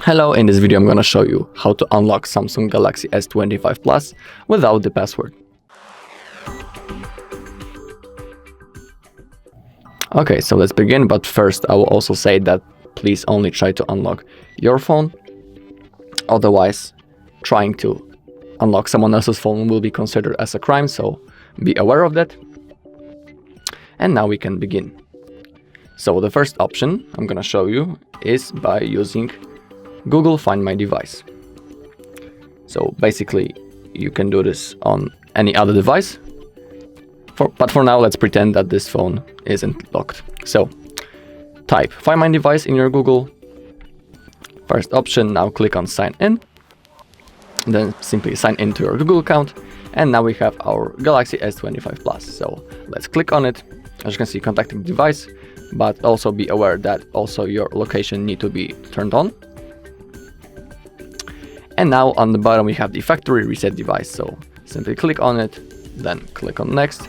Hello, in this video I'm gonna show you how to unlock Samsung Galaxy S25 Plus without the password. Okay, so let's begin, but first I will also say that please only try to unlock your phone. Otherwise, trying to unlock someone else's phone will be considered as a crime, so be aware of that. And now we can begin. So the first option I'm gonna show you is by using Google Find My Device. So basically you can do this on any other device, but for now let's pretend that this phone isn't locked. So type Find My Device in your Google. First option, now click on Sign In. Then simply sign into your Google account. And now we have our Galaxy S25 Plus. So let's click on it. As you can see, contacting device, but also be aware that also your location need to be turned on. And now on the bottom we have the factory reset device, so simply click on it, then click on next.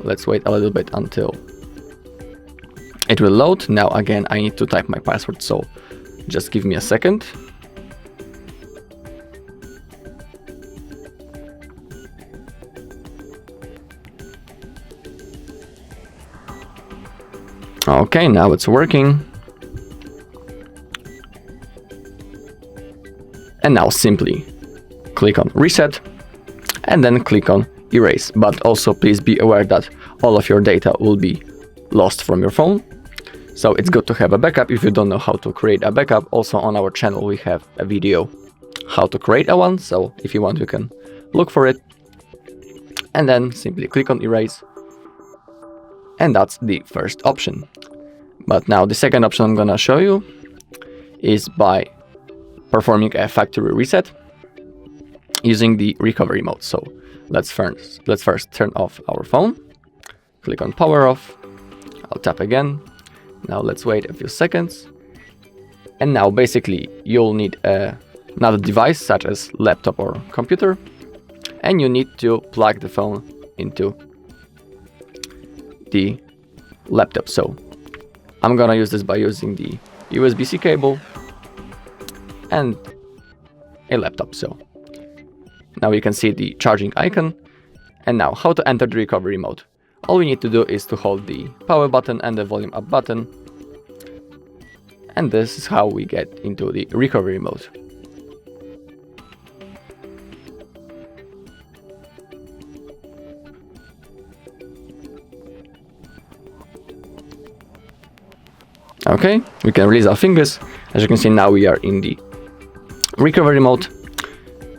Let's wait a little bit until it will load. Now again I need to type my password, so just give me a second. Okay, now it's working. And now simply click on reset and then click on erase. But also please be aware that all of your data will be lost from your phone. So it's good to have a backup if you don't know how to create a backup. Also on our channel we have a video how to create a one. So if you want you can look for it. And then simply click on erase. And that's the first option. But now the second option I'm gonna show you is by performing a factory reset using the recovery mode. So let's first turn off our phone. Click on power off. I'll tap again. Now let's wait a few seconds. And now basically you'll need another device such as laptop or computer. And you need to plug the phone into the laptop. So I'm gonna use this by using the USB-C cable and a laptop. So now you can see the charging icon. And now how to enter the recovery mode. All we need to do is to hold the power button and the volume up button. And this is how we get into the recovery mode. Okay, we can release our fingers. As you can see, now we are in the recovery mode.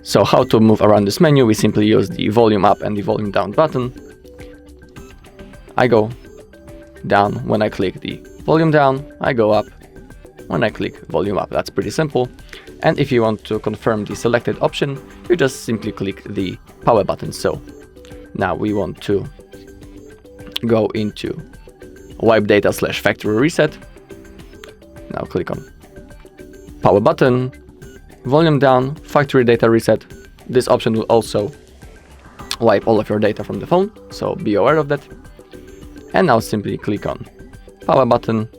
So how to move around this menu? We simply use the volume up and the volume down button. I go down when I click the volume down, I go up when I click volume up. That's pretty simple. And if you want to confirm the selected option, you just simply click the power button. So now we want to go into wipe data / factory reset. Now click on power button, volume down, factory data reset. This option will also wipe all of your data from the phone, so be aware of that. And now simply click on power button.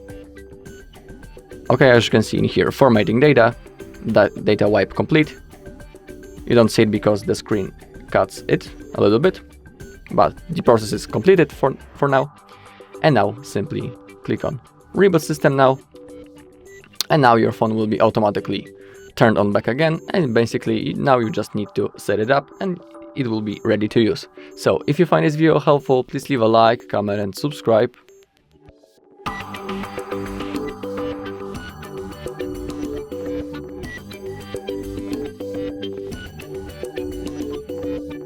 Okay, as you can see in here, formatting data, that data wipe complete. You don't see it because the screen cuts it a little bit, but the process is completed for now. And now simply click on reboot system now. And now your phone will be automatically turned on back again. And basically now you just need to set it up and it will be ready to use. So if you find this video helpful, please leave a like, comment and subscribe.